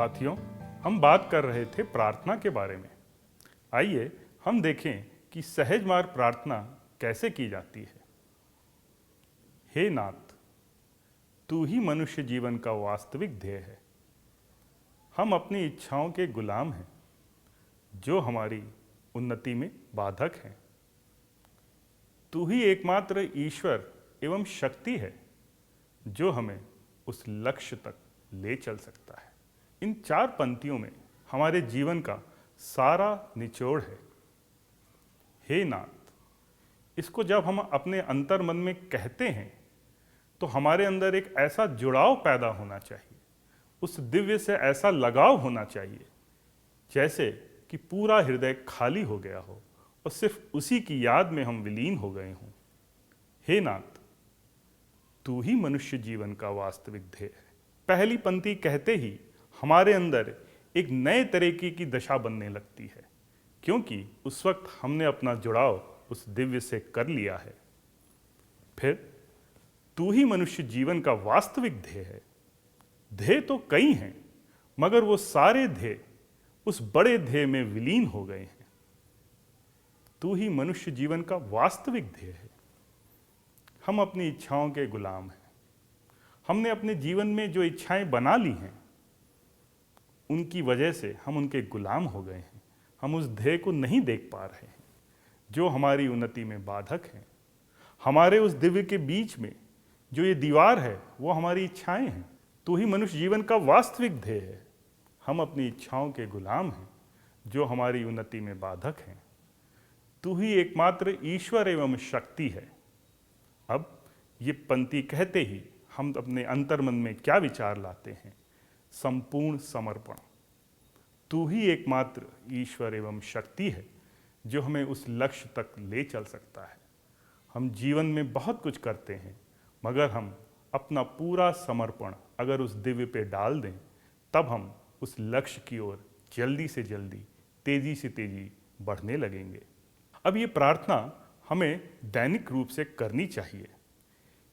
साथियों, हम बात कर रहे थे प्रार्थना के बारे में। आइए हम देखें कि सहज मार्ग प्रार्थना कैसे की जाती है। हे नाथ, तू ही मनुष्य जीवन का वास्तविक ध्येय है। हम अपनी इच्छाओं के गुलाम हैं जो हमारी उन्नति में बाधक हैं। तू ही एकमात्र ईश्वर एवं शक्ति है जो हमें उस लक्ष्य तक ले चल सकता है। इन 4 पंक्तियों में हमारे जीवन का सारा निचोड़ है। हे नाथ, इसको जब हम अपने अंतर मन में कहते हैं तो हमारे अंदर एक ऐसा जुड़ाव पैदा होना चाहिए, उस दिव्य से ऐसा लगाव होना चाहिए जैसे कि पूरा हृदय खाली हो गया हो और सिर्फ उसी की याद में हम विलीन हो गए हों। हे नाथ, तू ही मनुष्य जीवन का वास्तविक ध्येय है। पहली पंक्ति कहते ही हमारे अंदर एक नए तरीके की दशा बनने लगती है, क्योंकि उस वक्त हमने अपना जुड़ाव उस दिव्य से कर लिया है। फिर तू ही मनुष्य जीवन का वास्तविक ध्येय है। ध्येय तो कई हैं, मगर वो सारे ध्येय उस बड़े ध्येय में विलीन हो गए हैं। तू ही मनुष्य जीवन का वास्तविक ध्येय है। हम अपनी इच्छाओं के गुलाम हैं। हमने अपने जीवन में जो इच्छाएं बना ली हैं, उनकी वजह से हम उनके गुलाम हो गए हैं। हम उस ध्येय को नहीं देख पा रहे हैं जो हमारी उन्नति में बाधक हैं। हमारे उस दिव्य के बीच में जो ये दीवार है, वो हमारी इच्छाएं हैं। तू ही मनुष्य जीवन का वास्तविक ध्येय है। हम अपनी इच्छाओं के गुलाम हैं जो हमारी उन्नति में बाधक हैं। तू ही एकमात्र ईश्वर एवं शक्ति है। अब ये पंक्ति कहते ही हम अपने अंतर्मन में क्या विचार लाते हैं? संपूर्ण समर्पण। तू ही एकमात्र ईश्वर एवं शक्ति है जो हमें उस लक्ष्य तक ले चल सकता है। हम जीवन में बहुत कुछ करते हैं, मगर हम अपना पूरा समर्पण अगर उस दिव्य पे डाल दें, तब हम उस लक्ष्य की ओर जल्दी से जल्दी, तेजी से तेजी बढ़ने लगेंगे। अब ये प्रार्थना हमें दैनिक रूप से करनी चाहिए।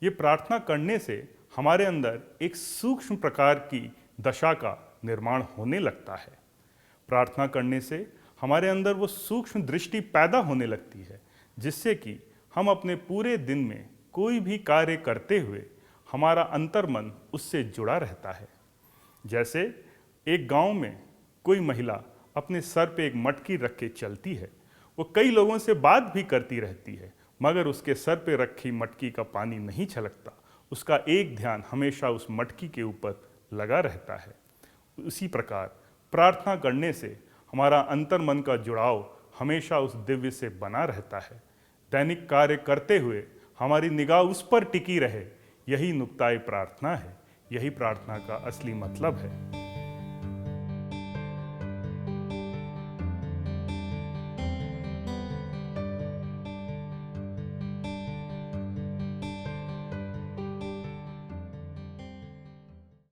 ये प्रार्थना करने से हमारे अंदर एक सूक्ष्म प्रकार की दशा का निर्माण होने लगता है। प्रार्थना करने से हमारे अंदर वो सूक्ष्म दृष्टि पैदा होने लगती है, जिससे कि हम अपने पूरे दिन में कोई भी कार्य करते हुए हमारा अंतर्मन उससे जुड़ा रहता है। जैसे एक गांव में कोई महिला अपने सर पे एक मटकी रख के चलती है। वो कई लोगों से बात भी करती रहती है, मगर उसके सर पे रखी मटकी का पानी नहीं छलकता। उसका एक ध्यान हमेशा उस मटकी के ऊपर लगा रहता है। उसी प्रकार प्रार्थना करने से हमारा अंतर्मन का जुड़ाव हमेशा उस दिव्य से बना रहता है। दैनिक कार्य करते हुए हमारी निगाह उस पर टिकी रहे, यही नुक्ताए प्रार्थना है। यही प्रार्थना का असली मतलब है।